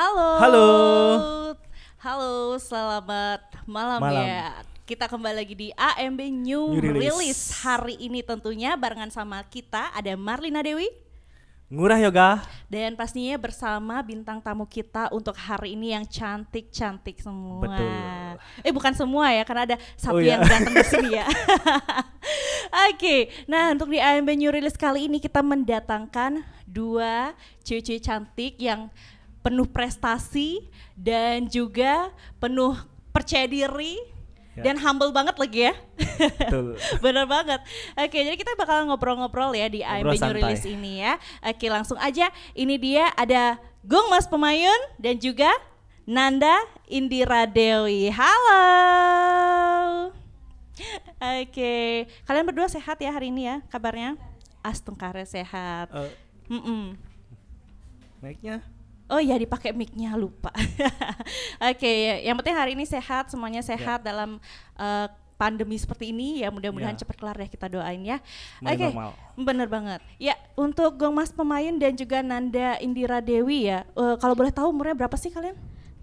Halo. Halo. Halo, selamat malam, Malam. ya. Kita kembali lagi di AMB New New Release. Release. Hari ini tentunya barengan sama kita ada Marlina Dewi Ngurah Yoga. dan pastinya bersama bintang tamu kita untuk hari ini yang cantik-cantik semua. Betul. Bukan semua ya, karena ada satu Oh, iya. yang datang di sini ya. Oke, nah untuk di AMB New Release kali ini kita mendatangkan dua cewek-cewek cantik yang penuh prestasi dan juga penuh percaya diri. Ya. Dan humble banget lagi ya. Betul. Bener banget. Oke, jadi kita bakal ngobrol-ngobrol ya di AMB New santai. Release ini ya. Oke, langsung aja. Ini dia ada Gung Mas Pemayun dan juga Nanda Indira Dewi. Halo. Oke, kalian berdua sehat ya hari ini ya kabarnya? Astungkare sehat. Naiknya. Oh iya, dipakai mic-nya, lupa. Oke, yang penting hari ini sehat, semuanya sehat dalam pandemi seperti ini ya, mudah-mudahan Ya. cepat kelar ya, kita doain ya. Mulai Oke, normal. bener banget. Ya, untuk Gong Mas Pemayun dan juga Nanda Indira Dewi ya, kalau boleh tahu umurnya berapa sih kalian?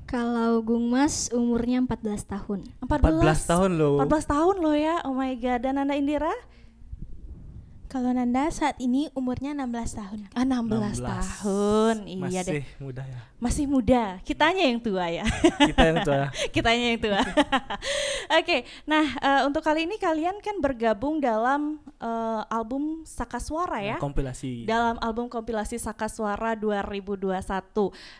Kalau Gung Mas umurnya 14 tahun. 14 tahun loh. 14 tahun loh ya, oh my god. Dan Nanda Indira? Kalau Nanda saat ini umurnya 16 tahun. 16 tahun, iya deh. Masih muda ya. Masih muda, kitanya yang tua ya. Kita yang tua. Kitanya yang tua. Oke, nah untuk kali ini kalian kan bergabung dalam album Saka Suara ya. Kompilasi. Dalam album kompilasi Saka Suara 2021.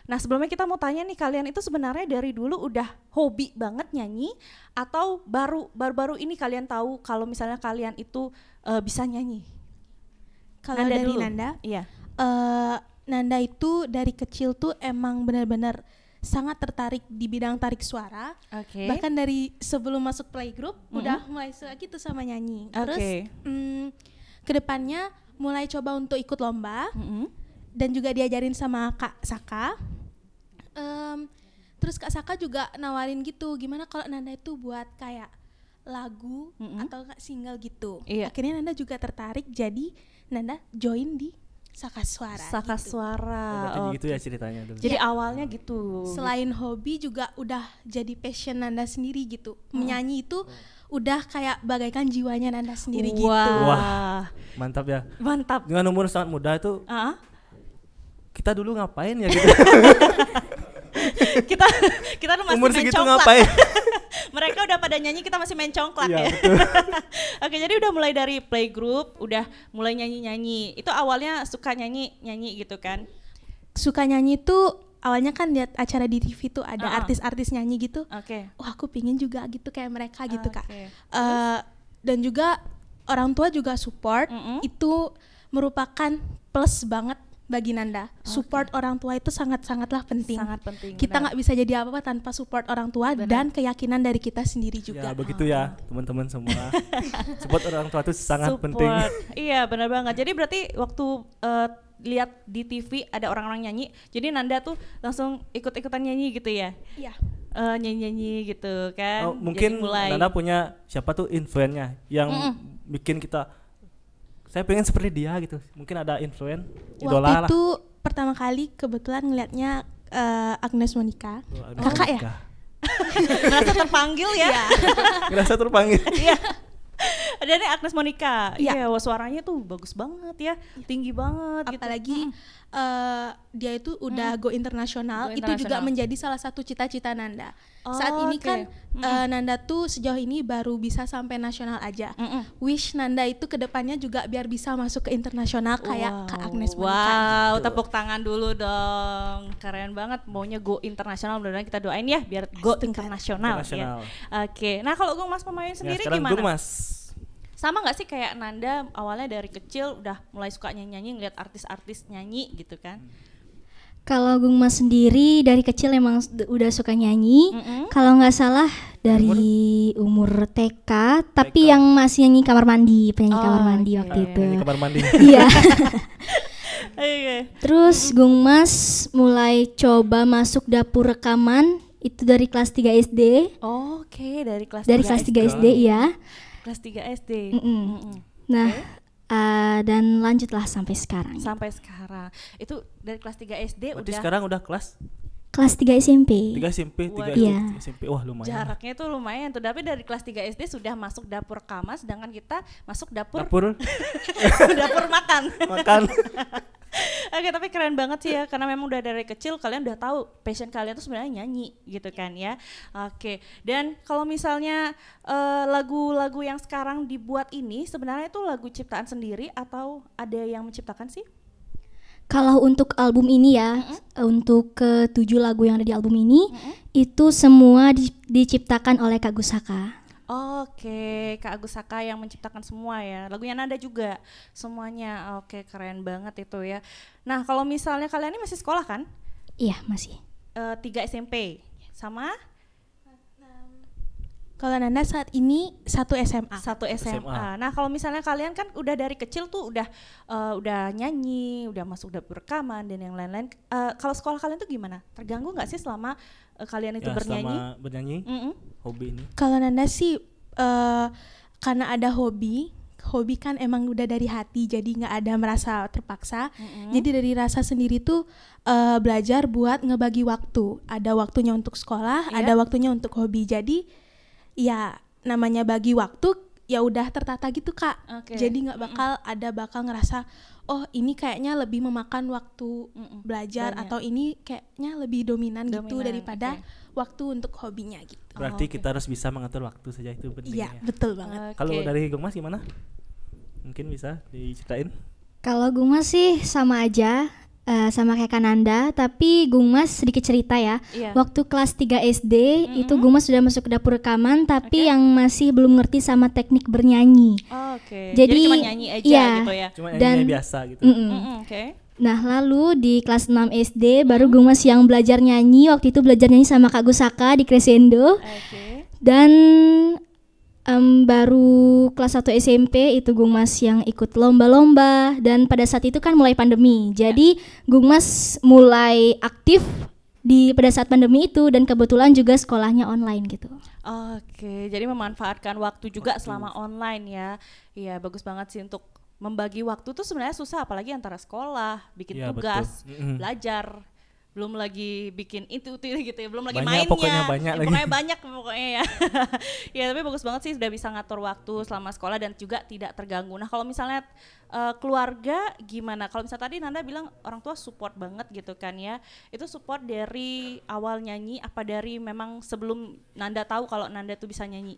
Nah sebelumnya kita mau tanya nih, kalian itu sebenarnya dari dulu udah hobi banget nyanyi atau baru-baru ini kalian tahu kalau misalnya kalian itu bisa nyanyi? Kalau Nanda dari dulu. Nanda, Iya. Nanda itu dari kecil tuh emang benar-benar sangat tertarik di bidang tarik suara. Oke. Bahkan dari sebelum masuk playgroup udah mulai suka gitu sama nyanyi. Terus Oke. kedepannya mulai coba untuk ikut lomba dan juga diajarin sama Kak Saka. Terus Kak Saka juga nawarin gitu, gimana kalau Nanda itu buat kayak lagu atau single gitu. Iya. Akhirnya Nanda juga tertarik, jadi Nanda join di Saka Suara. Saka gitu. Suara. Berarti gitu Oke. ya ceritanya dulu. Jadi Ya. awalnya gitu. Selain hobi juga udah jadi passion Nanda sendiri gitu. Menyanyi itu udah kayak bagaikan jiwanya Nanda sendiri gitu. Wah. Mantap ya. Mantap. Dengan umur sangat muda itu Ah, kita dulu ngapain ya gitu. kita tuh masih Umur main segitu congklak. ngapain? Mereka udah pada nyanyi, kita masih main congklak Iya, ya. betul. Oke, jadi udah mulai dari playgroup, udah mulai nyanyi-nyanyi. Itu awalnya suka nyanyi gitu kan? Suka nyanyi tuh awalnya kan lihat acara di TV tuh ada Ah. artis-artis nyanyi gitu. Oke. Wah, aku pingin juga gitu kayak mereka gitu, Kak. Oke. Dan juga orang tua juga support. Itu merupakan plus banget bagi Nanda. Support orang tua itu sangat-sangatlah penting. Sangat penting. Kita benar. nggak bisa jadi apa-apa tanpa support orang tua dan keyakinan dari kita sendiri Ya juga. begitu ya teman-teman semua. Support orang tua itu sangat Support. penting. Iya, benar banget. Jadi berarti waktu lihat di TV ada orang-orang nyanyi, jadi Nanda tuh langsung ikut-ikutan nyanyi gitu ya? Iya. Nyanyi-nyanyi gitu kan? Oh, mungkin Jadi mulai. Nanda punya siapa tuh influennya yang bikin kita saya pengen seperti dia gitu. Mungkin ada influen idola Waktu lah. itu pertama kali kebetulan ngelihatnya Agnes Monica. Oh, Agnes Kakak ya? Monica. Ngerasa terpanggil ya? Ngerasa terpanggil. Iya. Dan ini Agnes Monica. Iya. Iya, wah, suaranya tuh bagus banget ya. Tinggi banget gitu. Apalagi dia itu udah go internasional, Go itu juga internasional. menjadi salah satu cita-cita Nanda. Oh, Saat ini oke. kan Nanda tuh sejauh ini baru bisa sampai nasional aja. Wish Nanda itu kedepannya juga biar bisa masuk ke internasional kayak Kak Agnes Monica. Wow, gitu. tepuk tangan dulu dong. Keren banget, maunya go internasional, mudah-mudahan kita doain ya biar go internasional. Internasional. Ya. Oke, nah kalau Gung Mas Pemayun Ya, sendiri sekarang gimana? Gung Mas. Sama nggak sih kayak Nanda awalnya dari kecil udah mulai suka nyanyi-nyanyi, ngeliat artis-artis nyanyi gitu kan? Kalau Gung Mas sendiri dari kecil emang udah suka nyanyi. Kalau nggak salah dari umur TK, tapi yang masih nyanyi kamar mandi, penyanyi kamar mandi oke. waktu itu. Di kamar mandi. Iya. Oke. Terus Gung Mas mulai coba masuk dapur rekaman itu dari kelas 3 SD. Oke, dari kelas Dari 3 kelas 3 SD ya. Kelas 3 SD. Nah, dan lanjutlah sampai sekarang. Sampai sekarang. Itu dari kelas 3 SD Berarti udah sekarang udah kelas Kelas 3 SMP. 3 SMP, 3 Waduh. Iya. SMP. Wah, lumayan. Jaraknya itu lumayan tuh, tapi dari kelas 3 SD sudah masuk dapur kamar, sedangkan kita masuk dapur Dapur dapur makan. makan. Oke, tapi keren banget sih ya, karena memang udah dari kecil kalian udah tahu passion kalian tuh sebenarnya nyanyi gitu kan ya. Oke, dan kalau misalnya lagu-lagu yang sekarang dibuat ini sebenarnya itu lagu ciptaan sendiri atau ada yang menciptakan sih? Kalau untuk album ini ya, untuk ke-7 lagu yang ada di album ini, itu semua diciptakan oleh Kak Gusaka. Oke, Kak Agus Saka yang menciptakan semua ya. Lagunya Nanda juga semuanya. Oke, keren banget itu ya. Nah, kalau misalnya kalian ini masih sekolah kan? Iya, masih. 3 SMP sama Kalau Nanda saat ini 1 SMA. 1 SMA. SMA. Nah, kalau misalnya kalian kan udah dari kecil tuh udah nyanyi, udah masuk dapur rekaman dan yang lain-lain. Kalau sekolah kalian tuh gimana? Terganggu nggak sih selama kalian itu Ya, bernyanyi? selama bernyanyi, hobi ini. Kalau Nanda sih karena ada hobi kan emang udah dari hati, jadi nggak ada merasa terpaksa. Jadi dari rasa sendiri tuh belajar buat ngebagi waktu. Ada waktunya untuk sekolah, Iya. ada waktunya untuk hobi. Jadi ya namanya bagi waktu ya udah tertata gitu Kak. Oke. Jadi nggak bakal ngerasa oh ini kayaknya lebih memakan waktu belajar Banyak. atau ini kayaknya lebih dominan gitu Dominan, daripada oke. waktu untuk hobinya gitu. Berarti oke. kita harus bisa mengatur waktu saja, itu Iya, pentingnya. betul banget. Oke. Kalau dari Gong Mas gimana? Mungkin bisa diceritain? Kalau Gungmas sih sama aja, sama kayak Kananda, tapi Gungmas sedikit cerita ya. Iya. Waktu kelas 3 SD itu Gungmas sudah masuk ke dapur rekaman, tapi Oke. yang masih belum ngerti sama teknik bernyanyi. Oke. Jadi, cuma nyanyi aja iya. gitu ya. Cuma Dan- nyanyi biasa gitu. Oke. Nah lalu di kelas 6 SD baru Gungmas yang belajar nyanyi, waktu itu belajar nyanyi sama Kak Gusaka di Crescendo. Oke. Dan baru kelas 1 SMP itu Gungmas yang ikut lomba-lomba, dan pada saat itu kan mulai pandemi. Jadi Gungmas mulai aktif pada saat pandemi itu, dan kebetulan juga sekolahnya online gitu. Oke, jadi memanfaatkan waktu juga selama online ya. Iya, bagus banget sih untuk membagi waktu tuh sebenarnya susah, apalagi antara sekolah, bikin Iya, tugas, betul. belajar, belum lagi bikin itu gitu ya, belum lagi Banyak, mainnya. pokoknya banyak lagi. Pokoknya banyak pokoknya ya. Ya, tapi bagus banget sih sudah bisa ngatur waktu selama sekolah dan juga tidak terganggu. Nah, kalau misalnya keluarga gimana? Kalau misalnya tadi Nanda bilang orang tua support banget gitu kan ya. Itu support dari awal nyanyi apa dari memang sebelum Nanda tahu kalau Nanda tuh bisa nyanyi?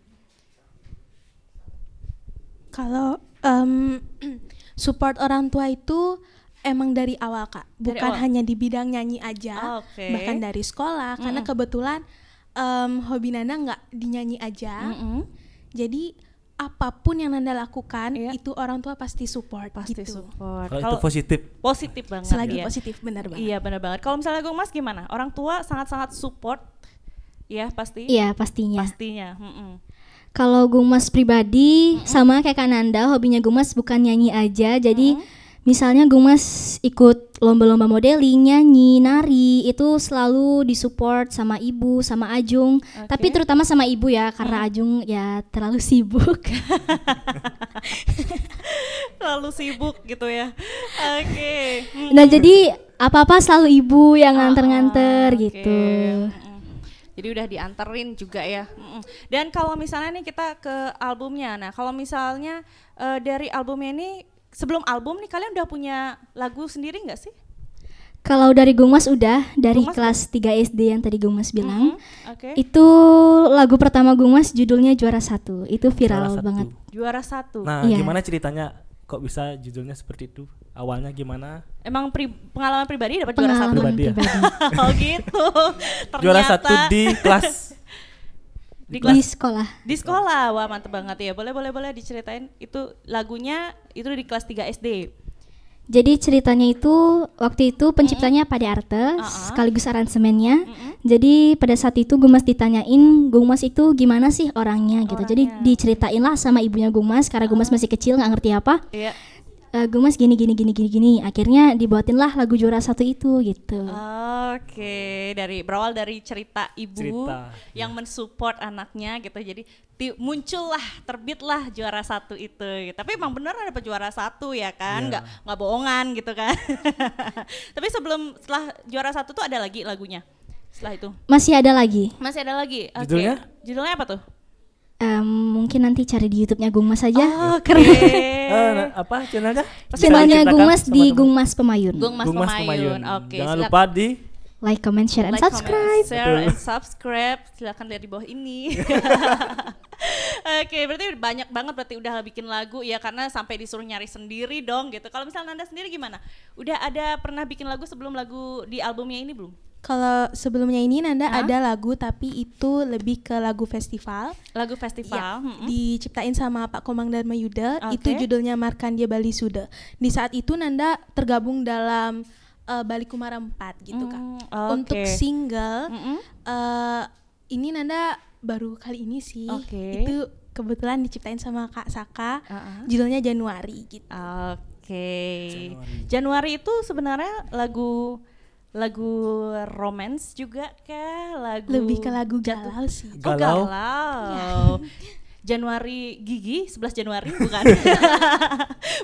Kalau support orang tua itu emang dari awal Kak, Dari bukan awal? hanya di bidang nyanyi aja, Oke. bahkan dari sekolah. Karena kebetulan hobi Nanda nggak dinyanyi aja, jadi apapun yang Nanda lakukan Iya. itu orang tua pasti support. Pasti gitu. support. Kalau itu positif. positif banget Selagi ya. positif, benar banget. Iya benar banget. Kalau misalnya Gung Mas gimana? Orang tua sangat-sangat support, ya pasti. Iya pastinya. Pastinya. Kalau Gungmas pribadi sama kayak Kananda, hobinya Gungmas bukan nyanyi aja. Jadi misalnya Gungmas ikut lomba-lomba modeling, nyanyi, nari, itu selalu disupport sama ibu, sama Ajung. Tapi terutama sama ibu ya, karena Ajung ya terlalu sibuk. Terlalu sibuk gitu ya. Oke. Nah jadi apa-apa selalu ibu yang nganter-nganter Oke. gitu. Jadi udah dianterin juga ya. Dan kalau misalnya nih kita ke albumnya. Nah, kalau misalnya dari albumnya ini, sebelum album nih kalian udah punya lagu sendiri nggak sih? Kalau dari Gungmas udah, dari Gungmas kelas 3 SD yang tadi Gungmas bilang. Oke. Itu lagu pertama Gungmas judulnya Juara 1. Itu Juara viral satu. banget. Juara 1. Nah, Iya. gimana ceritanya kok bisa judulnya seperti itu? Awalnya gimana? Emang pengalaman pribadi dapat juara 1? Pengalaman Pribadi ya? pribadi. Oh gitu. Juara Ternyata 1 di kelas. di Di kelas sekolah. di sekolah. Wah, mantep banget ya. Boleh diceritain itu lagunya itu di kelas 3 SD. Jadi ceritanya itu waktu itu penciptanya Pade Arte sekaligus aransemennya. Jadi pada saat itu Gungmas ditanyain Gungmas itu gimana sih orangnya gitu. Jadi diceritain lah sama ibunya Gungmas karena Gungmas masih kecil nggak ngerti apa. Iya. Gungmas gini. Akhirnya dibuatin lah lagu Juara 1 itu gitu. Oke, berawal dari cerita ibu Cerita, yang mensupport anaknya gitu. Jadi muncullah, terbitlah Juara 1 itu. Gitu. Tapi emang beneran dapat Juara 1 ya kan? Iya. Nggak bohongan gitu kan. Tapi setelah Juara 1 tuh ada lagi lagunya. setelah itu? Masih ada lagi. Masih ada lagi. Oke. Judulnya? Judulnya apa tuh? Mungkin nanti cari di YouTube-nya Gungmas saja. Oke. Apa channelnya? Channelnya Bisa Gungmas diceritakan di sama Gungmas Pemayun. Gungmas Pemayun. Oke. Jangan lupa di Like, comment, share, and like, subscribe. comment, share, and subscribe. Silakan lihat di bawah ini. Oke, berarti banyak banget berarti udah bikin lagu ya, karena sampai disuruh nyari sendiri dong gitu. Kalau misalnya Nanda sendiri gimana? Udah ada pernah bikin lagu sebelum lagu di albumnya ini belum? Kalau sebelumnya ini Nanda Hah? ada lagu tapi itu lebih ke lagu festival. Lagu festival. Diciptain sama Pak Komang Dharma Yuda. Oke. Itu judulnya Markandia Bali Suda. Di saat itu Nanda tergabung dalam Bali Kumara 4 gitu Kak. Untuk Oke. single ini Nanda baru kali ini sih. Oke. Itu kebetulan diciptain sama Kak Saka. Uh-uh. Judulnya Januari gitu. Oke. Januari itu sebenarnya lagu romance juga kah? Lagu Lebih ke lagu galau sih. Oh, Galau. galau. Januari Gigi 11 Januari bukan?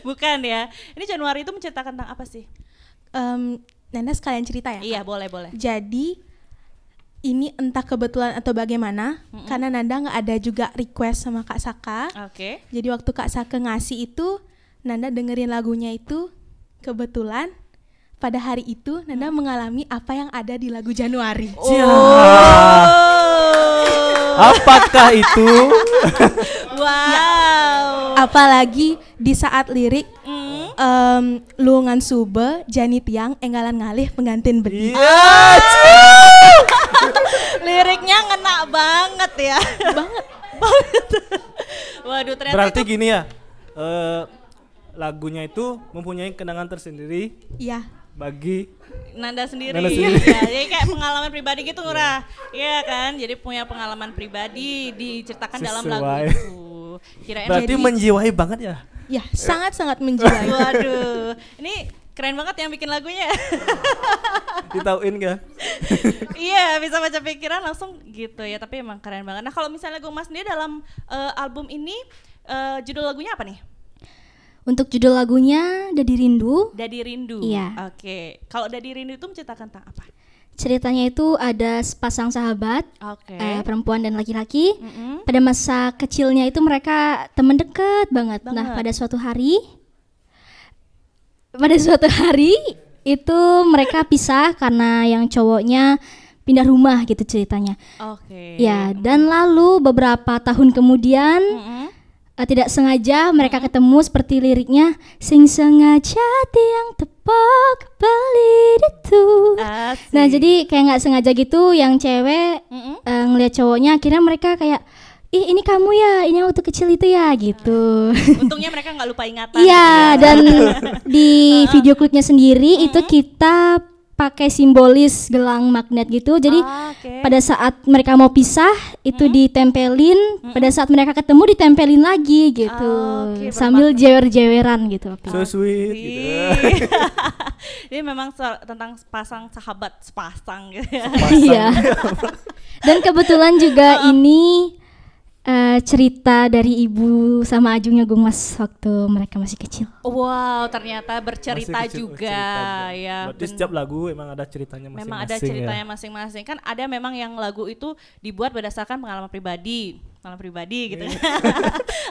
Bukan ya. Ini Januari itu menceritakan tentang apa sih? Nanda sekalian cerita ya. Iya, Kak? boleh. Jadi ini entah kebetulan atau bagaimana, karena Nanda nggak ada juga request sama Kak Saka. Oke. Jadi waktu Kak Saka ngasih itu, Nanda dengerin lagunya itu, kebetulan pada hari itu Nanda mengalami apa yang ada di lagu Januari. Apakah itu? Wow. Apalagi di saat lirik luungan sube jani tiang enggalan ngalih penggantin bedi. Liriknya ngena banget ya. banget. Waduh, ternyata Berarti itu gini ya. Lagunya itu mempunyai kenangan tersendiri Iya. Nanda bagi sendiri. Nanda sendiri. Ya, jadi kayak pengalaman pribadi gitu Ngurah. Iya kan? Jadi punya pengalaman pribadi diceritakan dalam lagu Sesuai. itu. Kirain berarti jadi- menjiwai banget ya. Ya, sangat-sangat menjiwai. Waduh, ini keren banget yang bikin lagunya. Ditauin kan? Iya, bisa baca pikiran langsung gitu ya. Tapi emang keren banget. Nah, kalau misalnya Gungmas sendiri dalam album ini judul lagunya apa nih? Untuk judul lagunya Dadi Rindu. Dadi Rindu. Iya. Oke. Kalau Dadi Rindu itu menceritakan tentang apa? Ceritanya itu ada sepasang sahabat, Oke. perempuan dan laki-laki. Mm-mm. Pada masa kecilnya itu mereka teman dekat banget. Nah, Banget. pada suatu hari itu mereka pisah karena yang cowoknya pindah rumah gitu ceritanya. Oke. Ya, dan lalu beberapa tahun kemudian Mm-mm. tidak sengaja mereka ketemu seperti liriknya, sing sengaja tiang tepok balik itu. Asik. Nah, jadi kayak nggak sengaja gitu yang cewek Mm-mm. ngelihat cowoknya, akhirnya mereka kayak, ih ini kamu ya, ini waktu kecil itu ya gitu. Untungnya mereka nggak lupa ingatan. Iya, gitu ya. dan di video klipnya sendiri itu kita pakai simbolis gelang magnet gitu. Jadi Oke. pada saat mereka mau pisah itu ditempelin, pada saat mereka ketemu ditempelin lagi gitu. Oke, Sambil jewer-jeweran gitu. So sweet gitu. Ih. Ini memang tentang sepasang sahabat, sepasang gitu ya. Iya. Dan kebetulan juga ini cerita dari ibu sama ajungnya Gungmas waktu mereka masih kecil. Wow, ternyata bercerita Masih kecil, juga ya. Berarti setiap lagu emang ada ceritanya masing-masing. Memang ada ceritanya masing-masing. Kan ada memang yang lagu itu dibuat berdasarkan pengalaman pribadi gitu.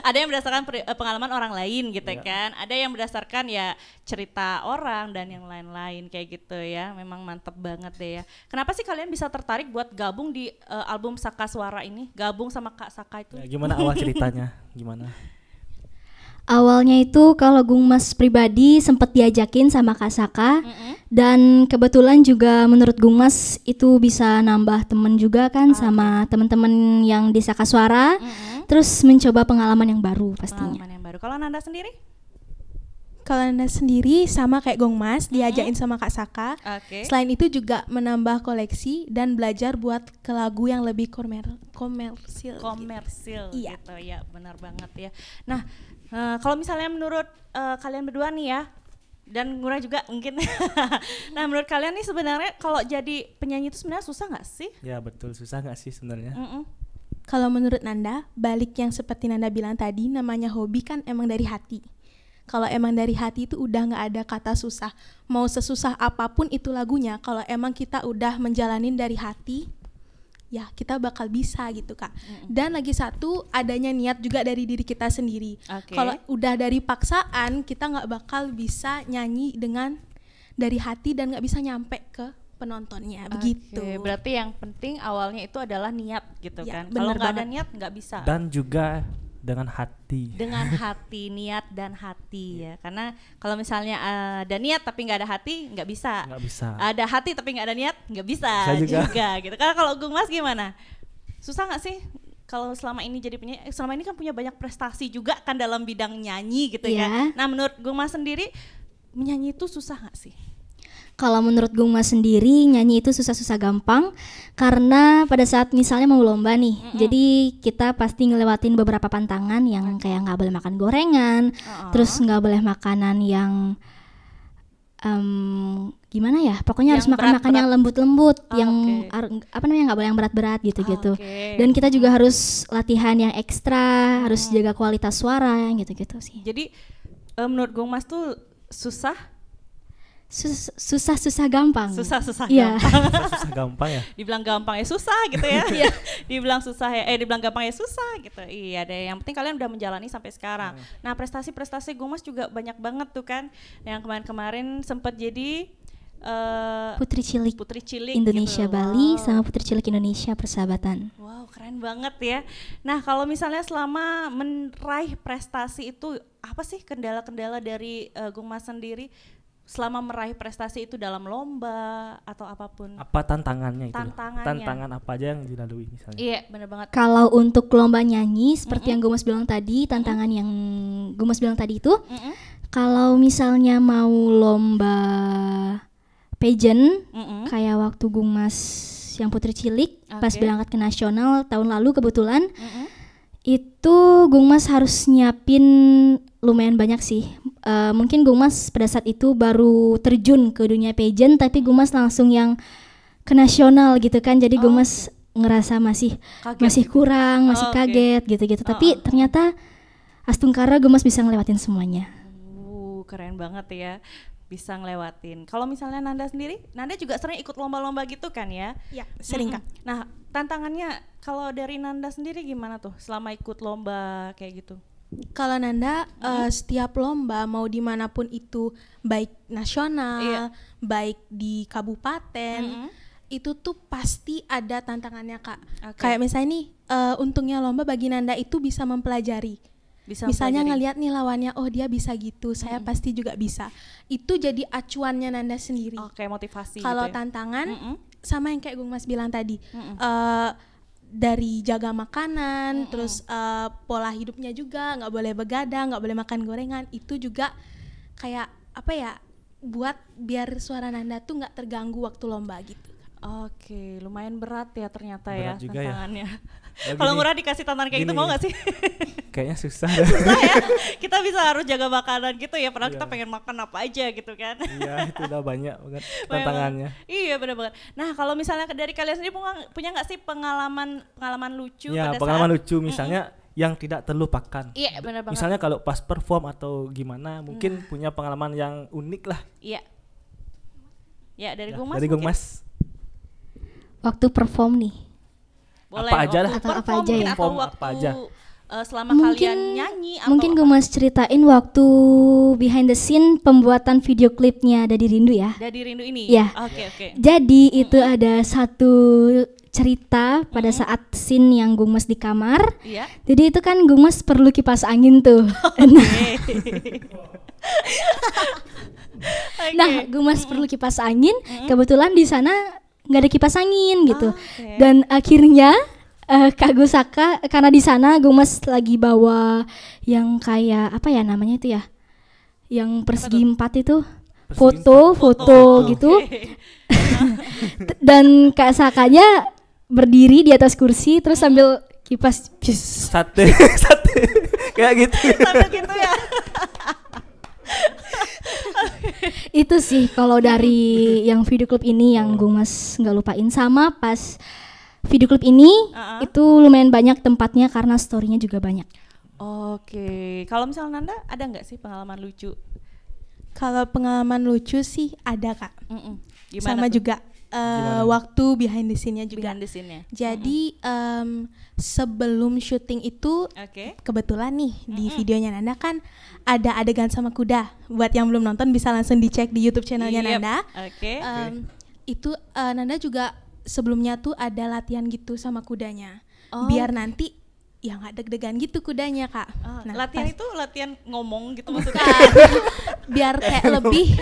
Ada yang berdasarkan pengalaman orang lain gitu kan. Ada yang berdasarkan ya cerita orang dan yang lain-lain kayak gitu ya. Memang mantep banget deh ya. Kenapa sih kalian bisa tertarik buat gabung di album Saka Suara ini? Gabung sama Kak Saka itu? Ya, gimana awal ceritanya? Gimana? Awalnya itu kalau Gungmas pribadi sempat diajakin sama Kak Saka, dan kebetulan juga menurut Gungmas itu bisa nambah temen juga kan sama teman-teman yang di Saka Suara, terus mencoba pengalaman yang baru pastinya. Pengalaman yang baru. Kalau Nanda sendiri? Kalau Nanda sendiri sama kayak Gongmas, diajakin sama Kak Saka. Oke. Selain itu juga menambah koleksi dan belajar buat ke lagu yang lebih komersil. Komersil Iya. gitu ya, benar banget ya. Nah, kalau misalnya menurut kalian berdua nih ya, dan Ngurah juga mungkin. Nah, menurut kalian nih sebenarnya kalau jadi penyanyi itu sebenarnya susah nggak sih? Ya betul, susah nggak sih sebenarnya? Kalau menurut Nanda, balik yang seperti Nanda bilang tadi, namanya hobi kan emang dari hati. Kalau emang dari hati itu udah nggak ada kata susah. Mau sesusah apapun itu lagunya, kalau emang kita udah menjalanin dari hati, ya kita bakal bisa gitu Kak. Dan lagi satu, adanya niat juga dari diri kita sendiri. Oke. Kalau udah dari paksaan, kita nggak bakal bisa nyanyi dengan dari hati dan nggak bisa nyampe ke penontonnya. Begitu. Oke, berarti yang penting awalnya itu adalah niat gitu Ya, kan. bener Kalau nggak ada banget. niat nggak bisa. Dan juga dengan hati. Dengan hati, niat dan hati ya. Karena kalau misalnya ada niat tapi nggak ada hati nggak bisa. Nggak bisa. Ada hati tapi nggak ada niat nggak bisa, Bisa juga. gitu. Karena kalau Gung Mas gimana? Susah nggak sih kalau selama ini jadi penyanyi? Selama ini kan punya banyak prestasi juga kan dalam bidang nyanyi gitu Iya. kan. Nah menurut Gung Mas sendiri menyanyi itu susah nggak sih? Kalau menurut Gung Mas sendiri, nyanyi itu susah-susah gampang karena pada saat misalnya mau lomba nih, jadi kita pasti ngelewatin beberapa pantangan yang kayak nggak boleh makan gorengan, terus nggak boleh makanan yang gimana ya, pokoknya harus Yang makan berat-berat. yang lembut-lembut, yang Oke. apa namanya, nggak boleh yang berat-berat gitu-gitu. Oke. Dan kita juga harus latihan yang ekstra, harus jaga kualitas suara yang gitu-gitu sih. Jadi menurut Gung Mas tuh susah Susah-susah gampang. susah Iya. gampang. Susah gampang ya. Dibilang gampang ya susah gitu ya. Dibilang susah ya dibilang gampang ya susah gitu. Iya deh, yang penting kalian udah menjalani sampai sekarang. Nah, prestasi-prestasi Gung Mas juga banyak banget tuh kan. Yang kemarin-kemarin sempat jadi Putri Cilik Putri Cilik Indonesia gitu. Bali Wow. sama Putri Cilik Indonesia Persahabatan. Wow, keren banget ya. Nah, kalau misalnya selama meraih prestasi itu apa sih kendala-kendala dari Gung Mas sendiri selama meraih prestasi itu dalam lomba atau apapun? Apa tantangannya itu? Tantangannya. Tantangan apa aja yang dilalui misalnya? Iya, bener banget. Kalau untuk lomba nyanyi seperti yang Gumas bilang tadi, tantangan yang Gumas bilang tadi itu, kalau misalnya mau lomba pageant, kayak waktu Gumas yang Putri Cilik pas Oke. berangkat ke nasional tahun lalu kebetulan, itu Gumas harus nyiapin lumayan banyak sih. Mungkin Gumas pada saat itu baru terjun ke dunia pageant, tapi Gumas langsung yang ke nasional gitu kan. Jadi Gumas ngerasa masih kurang, masih Oke. kaget gitu-gitu. Tapi ternyata Astungkara Gumas bisa ngelewatin semuanya. Keren banget ya, bisa ngelewatin. Kalau misalnya Nanda sendiri, Nanda juga sering ikut lomba-lomba gitu kan ya? Ya, sering Kak. Nah, tantangannya kalau dari Nanda sendiri gimana tuh selama ikut lomba kayak gitu? Kalau Nanda setiap lomba mau dimanapun itu, baik nasional, baik di kabupaten, itu tuh pasti ada tantangannya Kak. Oke. Kayak misalnya nih, untungnya lomba bagi Nanda itu bisa mempelajari. Misalnya ngelihat nih lawannya, oh dia bisa gitu, saya pasti juga bisa. Itu jadi acuannya Nanda sendiri. Oke, motivasi. Kalau gitu ya? tantangan sama yang kayak Gung Mas bilang tadi, dari jaga makanan, terus pola hidupnya juga nggak boleh begadang, nggak boleh makan gorengan, itu juga kayak apa ya, buat biar suara Nanda tuh nggak terganggu waktu lomba gitu. Oke, lumayan berat ya ternyata Berat ya juga ya. tantangannya. Ya, Kalau gini- Ngurah dikasih tantangan kayak gitu gini. mau nggak sih? Kayaknya susah. Susah ya. Kita bisa harus jaga makanan gitu ya, padahal kita pengen makan apa aja gitu kan. Iya, itu udah banyak banget Banyak tantangannya. banget. Iya benar banget. Nah kalau misalnya dari kalian sendiri punya nggak sih pengalaman lucu Ya, pada pengalaman saat lucu misalnya yang tidak terlupakan. Iya benar banget. Misalnya kalau pas perform atau gimana, mungkin punya pengalaman yang unik lah. Iya. Ya dari Ya, Gung Mas. dari Gung mungkin? Mas. Waktu perform nih. Boleh, Apa aja waktu lah. Atau apa perform aja mungkin, ya? atau Perform waktu apa aja. selama Mungkin- kalian nyanyi atau Mungkin apa? Gumas ceritain waktu behind the scene pembuatan video klipnya Dadi Rindu ya. Dari Rindu ini. Iya. Oke. Jadi itu ada satu cerita pada saat scene yang Gumas di kamar. Iya. Jadi itu kan Gumas perlu kipas angin tuh. Nah, Gumas perlu kipas angin. Kebetulan di sana nggak ada kipas angin gitu. Oke. Dan akhirnya Kak Gusaka, karena di sana Gumas lagi bawa yang kayak apa ya namanya itu ya, yang persegi 4 itu, foto gitu. Dan Kak Sakanya berdiri di atas kursi terus sambil kipas. Sate, sate. Kayak gitu. Sampai gitu ya. Itu sih kalau dari yang video klip ini yang Gumas nggak lupain. Sama pas video klip ini itu lumayan banyak tempatnya karena story-nya juga banyak. Oke, kalau misalnya Nanda ada nggak sih pengalaman lucu? Kalau pengalaman lucu sih ada Kak. Gimana Sama tuh? juga Gimana? waktu behind the scene-nya juga. Behind the scene-nya. Jadi sebelum syuting itu Oke. kebetulan nih di videonya Nanda kan ada adegan sama kuda. Buat yang belum nonton bisa langsung dicek di YouTube channelnya Yep. Nanda. Oke. Itu Nanda juga sebelumnya tuh ada latihan gitu sama kudanya. Oh. Biar nanti ya nggak deg-degan gitu kudanya Kak. Latihan pas- itu latihan ngomong gitu maksudnya. biar kayak lebih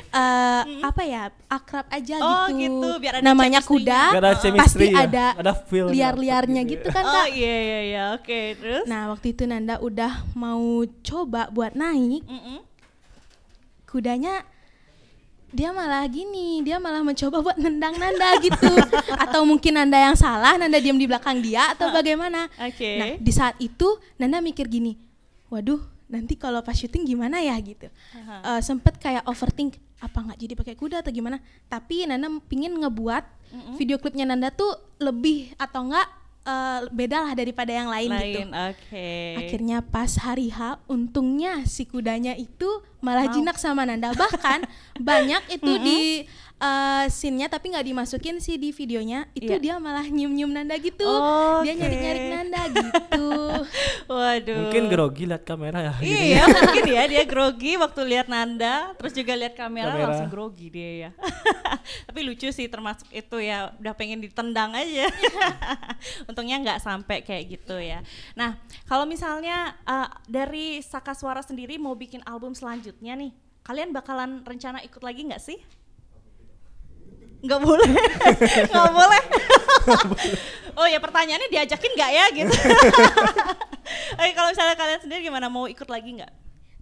apa ya akrab aja Oh, gitu. gitu, biar ada Namanya chemistry-nya. kuda Biar ada pasti chemistry ya, ada ada feel liar-liarnya dapet gitu kan Oh Kak. iya, oke, terus? Nah waktu itu Nanda udah mau coba buat naik, kudanya dia malah gini, dia malah mencoba buat nendang Nanda gitu. Atau mungkin Nanda yang salah, Nanda diam di belakang dia atau bagaimana. Oke. Nah di saat itu Nanda mikir gini, waduh nanti kalau pas syuting gimana ya gitu. Sempet kayak overthink, apa nggak jadi pakai kuda atau gimana. Tapi Nanda pingin ngebuat video klipnya Nanda tuh lebih atau enggak beda lah daripada yang lain gitu. Oke. Akhirnya pas hari H, untungnya si kudanya itu malah jinak sama Nanda. Bahkan banyak itu di scene-nya tapi nggak dimasukin sih di videonya. Itu Iya. dia malah nyium-nyium Nanda gitu. Dia Oke. nyari-nyari Nanda gitu. Waduh. Mungkin grogi lihat kamera ya. Iya, mungkin ya dia grogi waktu lihat Nanda, terus juga lihat kamera langsung grogi dia ya. Tapi lucu sih termasuk itu ya, udah pengen ditendang aja. Untungnya nggak sampai kayak gitu ya. Nah, kalau misalnya dari Saka Suara sendiri mau bikin album selanjutnya nih, kalian bakalan rencana ikut lagi nggak sih? Nggak boleh, nggak boleh. Oh ya pertanyaannya diajakin nggak ya gitu. Oke, kalau misalnya kalian sendiri gimana, mau ikut lagi nggak?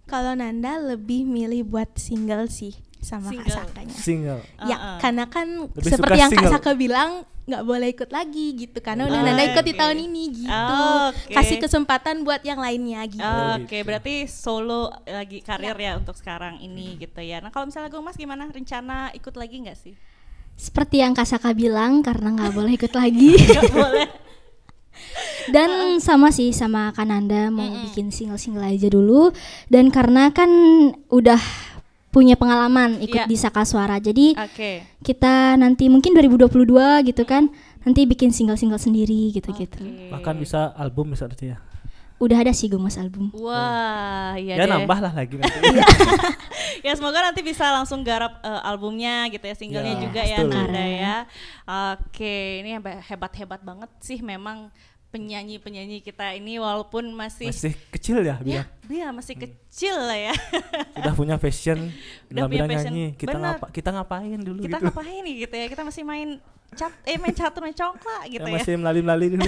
Kalau Nanda lebih milih buat single sih sama Kak Single. Sakanya. Single. Ya, karena kan Lebih seperti suka yang Kak single. Saka bilang nggak boleh ikut lagi gitu karena udah Oh, Nanda ikut di oke. tahun ini gitu. Oke. Kasih kesempatan buat yang lainnya gitu. Oke, berarti solo lagi karir ya untuk sekarang ini gitu ya. Nah kalau misalnya gue Mas gimana, rencana ikut lagi nggak sih? Seperti yang Kak Saka bilang, karena nggak boleh ikut lagi. Nggak boleh. Dan sama sih sama Kananda mau bikin single-single aja dulu. Dan karena kan udah punya pengalaman ikut Iya. di Saka Suara, jadi Oke. kita nanti mungkin 2022 gitu kan, nanti bikin single-single sendiri gitu-gitu. Bahkan bisa album bisa nanti ya. Udah ada sih Gumas album. Wah, iya Ya deh. nambah lah lagi nanti. Ya semoga nanti bisa langsung garap albumnya gitu ya, singlenya Ya, juga ya betul. Nanda ya. Oke, ini hebat-hebat banget sih memang penyanyi-penyanyi kita ini, walaupun masih kecil ya ya, bilang. dia masih kecil lah ya. Udah punya fashion Udah dalam punya bidang passion. nyanyi. Bener. Kita ngapain dulu Kita gitu. ngapain nih gitu ya, kita masih main catur main congklak gitu Ya, ya. masih melali-melali dulu.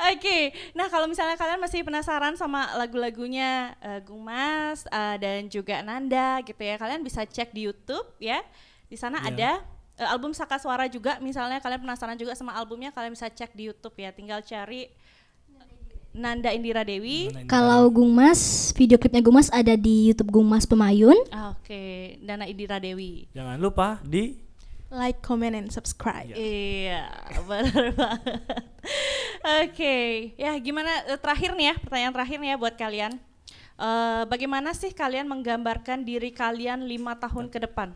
Oke, nah kalau misalnya kalian masih penasaran sama lagu-lagunya Gumas dan juga Nanda gitu ya, kalian bisa cek di YouTube ya. Di sana ada album Saka Suara juga. Misalnya kalian penasaran juga sama albumnya, kalian bisa cek di YouTube ya. Tinggal cari Nanda Indira Dewi. Kalau Gumas, video klipnya Gumas ada di YouTube Gumas Pemayun. Oke, Nanda Indira Dewi. Jangan lupa di Like, comment, and subscribe. Iya, benar banget. Oke, ya gimana terakhir nih ya, pertanyaan terakhir nih ya buat kalian. Bagaimana sih kalian menggambarkan diri kalian 5 tahun ke depan?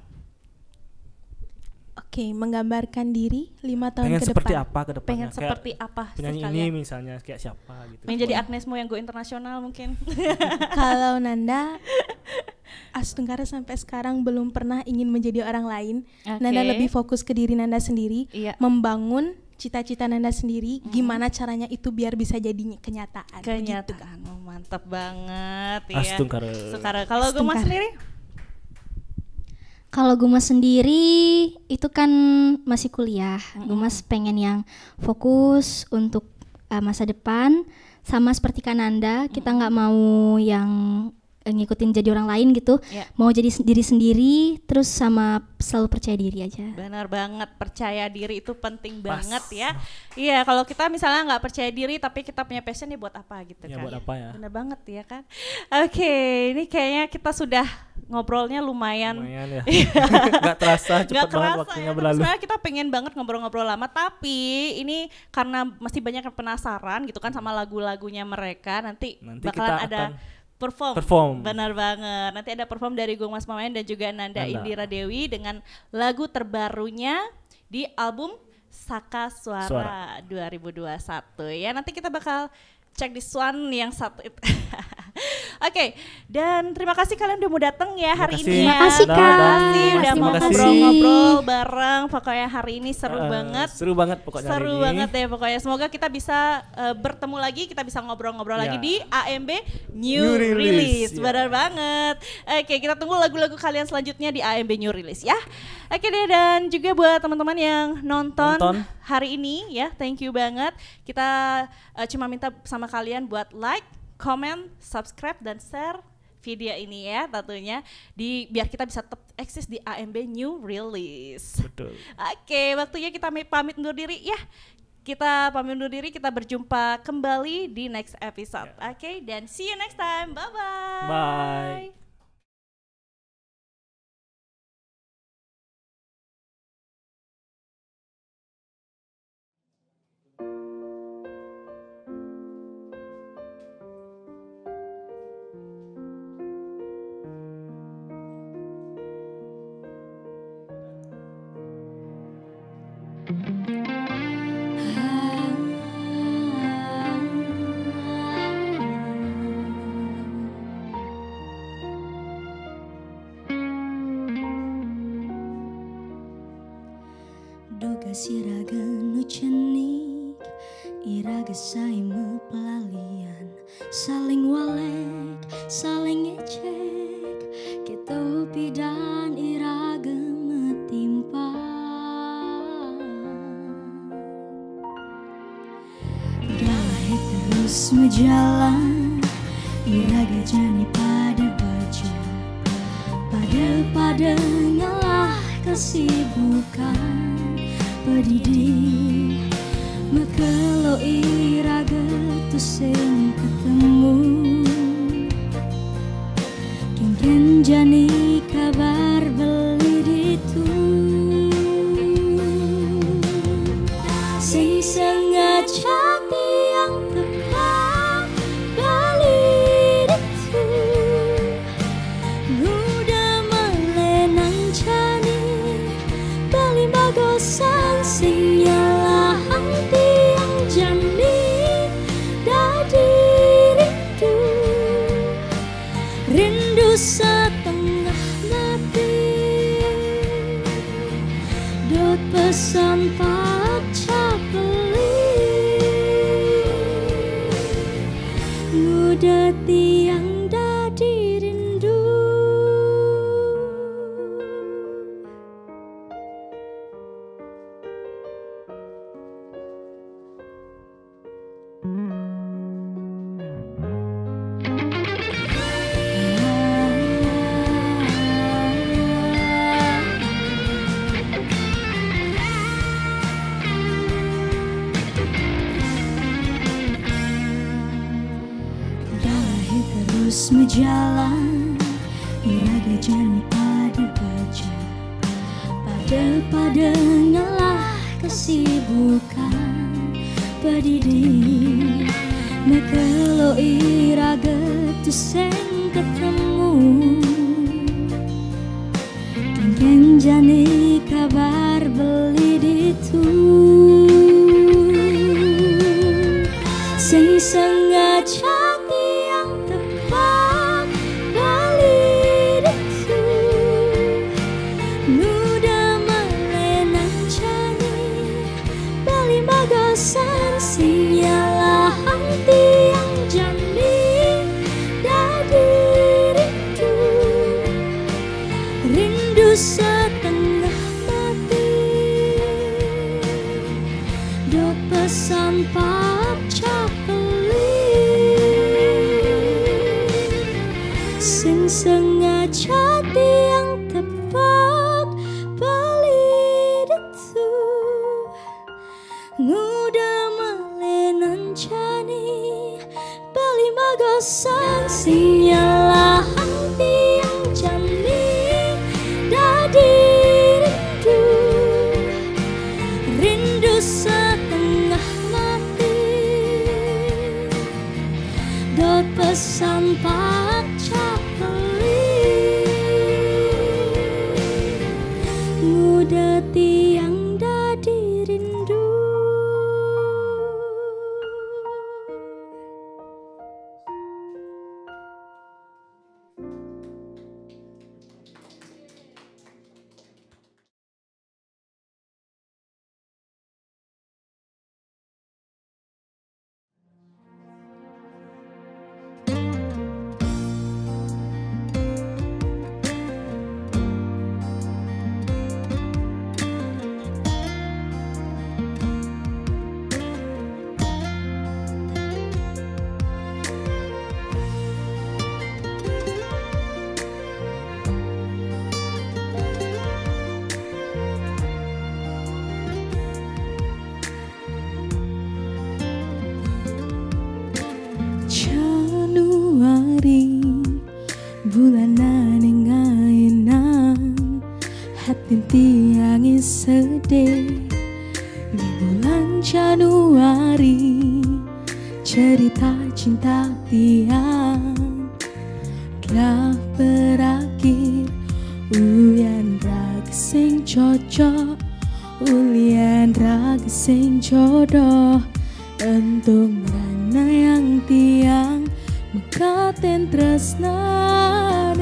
Oke, menggambarkan diri 5 tahun pengen ke seperti depan. apa ke depannya. Pengen Kayak seperti apa sih penyanyi kalian? ini misalnya kayak siapa gitu. Menjadi Agnes Mo yang go internasional mungkin. Kalau Nanda Astunggara sampai sekarang belum pernah ingin menjadi orang lain. Oke. Nanda lebih fokus ke diri Nanda sendiri, Iya. membangun cita-cita Nanda sendiri. Gimana caranya itu biar bisa jadi kenyataan. Begitu, Kak. Kenyataan, mantap banget ya. Astungkara. Sekarang kalau gue Mas Astungkara. sendiri? Kalau Gumas sendiri itu kan masih kuliah. Gumas pengen yang fokus untuk masa depan, sama seperti Kananda, kita nggak mau yang ngikutin jadi orang lain gitu. Ya. Mau jadi diri sendiri, terus sama selalu percaya diri aja. Benar banget, percaya diri itu penting banget ya. Iya, kalau kita misalnya nggak percaya diri tapi kita punya passion, ya buat apa gitu Ya kan. buat apa ya? Benar banget ya kan. Oke, ini kayaknya kita sudah ngobrolnya lumayan Lumayan ya. Nggak terasa cepet nggak banget kerasa waktunya ya, tapi berlalu. sebenarnya kita pengen banget ngobrol-ngobrol lama, tapi ini karena masih banyak yang penasaran gitu kan sama lagu-lagunya mereka, nanti bakalan kita ada akan perform. Benar banget. Nanti ada perform dari Gung Mas Mamayan dan juga Nanda Nanda. Indira Dewi dengan lagu terbarunya di album Saka Suara 2021 ya. Nanti kita bakal cek di Swan yang satu itu. Oke, dan terima kasih kalian udah mau datang ya hari ini ya. Terima kasih, Kak. Terima kasih udah Terima mau kasih. ngobrol-ngobrol bareng. Pokoknya hari ini seru banget. Seru banget pokoknya hari Seru ini. banget ya pokoknya. Semoga kita bisa bertemu lagi, kita bisa ngobrol-ngobrol lagi Ya. di AMB New New Release. Release, ya. Benar banget. Oke, kita tunggu lagu-lagu kalian selanjutnya di AMB New Release ya. Oke deh, dan juga buat teman-teman yang nonton hari ini ya, thank you banget. Kita cuma minta sama kalian buat like, comment, subscribe dan share video ini ya tentunya biar kita bisa tetap eksis di AMB New Release. Betul. Oke, waktunya kita pamit undur diri ya. Kita pamit undur diri, kita berjumpa kembali di next episode. Oke, dan see you next time. Bye-bye. Bye. Duga siraga nu cenik iraga saima pelalian saling walek saling ngecek kita pidan iraga metimpa gahe terus menjalan iraga jani pada baja pada ngalah kesibukan pedidi mekelo iraga tu sing ketemu kengken jani kabar beli ditu sing sengaja tiang tepat balik itu udah melenang jani bali bagosan sing nyalahan tiang jani dadi rindu setengah mati dot pesan paca beli udah tiang dadi rindu. Gahe terus menjalan iraga jani pada baja pada ngalah kesibukan pedidi mekelo iraga tu seng ketemu kengken jani kabar beli ditu sing sengaja tiang tepat balik itu muda melenang jani bali bagasan sing nyalahan tiang jani dadi rindu setengah mati dot pesan paca sing sengaja tiang tepat balik itu nguda melenan jani bali magosan sing nyalahan tiang jani menengainang hati tiang sedih di bulan Januari. Cerita cinta tiang telah berakhir. Ulian raga sing cocok, ulian raga sing jodoh. Entung rana yang tiang mekaten tresnane.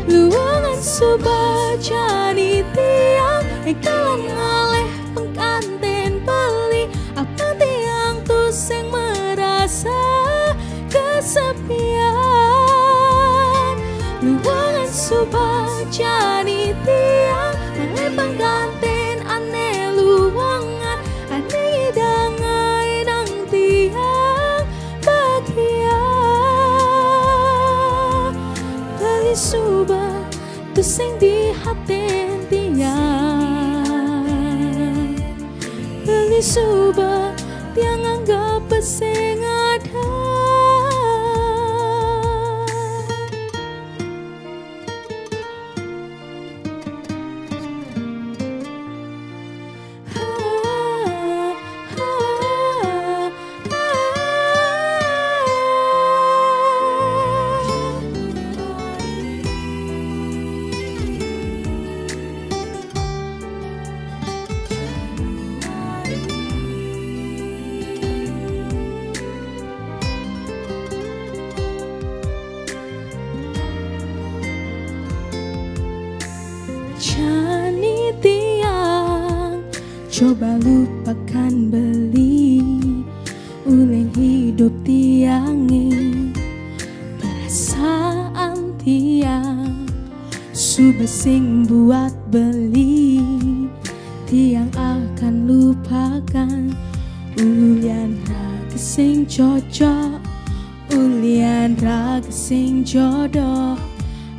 Luangan subajani tiang ekalan ngaleh pengkanten beli. Apa tiang tuh sing merasa kesepian. Luangan subajani tiang ngaleh pengkanten ane luangan ane hidangai nang tiang bahagia. Beli subah tu sing di hati tiang. Beli subah tiang anggap sing ada. Jani tiang coba lupakan beli. Uleng hidup tiangin perasaan tiang subesing buat beli. Tiang akan lupakan ulian raga sing cocok, ulian raga sing jodoh.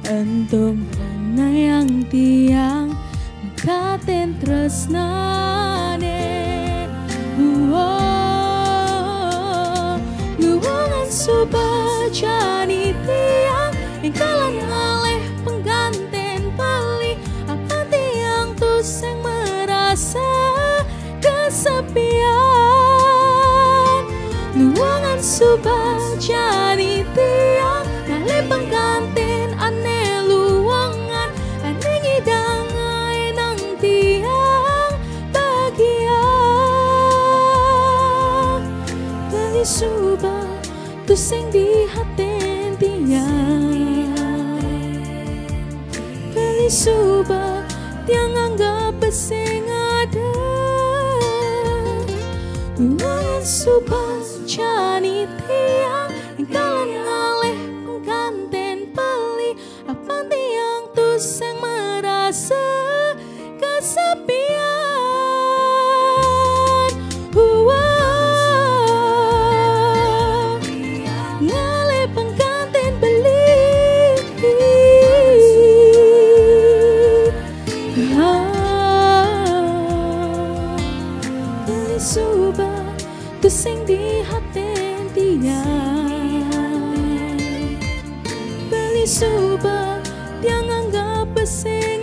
Entung rana yang tiang mekaten tresnane. Luangan subajani tiang engkalan ngaleh pengganten bali. Apa tiang tuh sing merasa kesepian. Luangan subajani tiang ngaleh pengganten ane luangan ane ngidangai nang tiang bahagia. Beli subah tu sing di hati tiang. Beli subah tiang anggap sing ada. Luangan subah jani tiang engkalan ngaleh pengganten beli. Apa tiang tuh sing merasa kesepian. Ngaleh pengganten beli. Beli subah tuh sing di hati tiang. Beli subah tiang anggap sing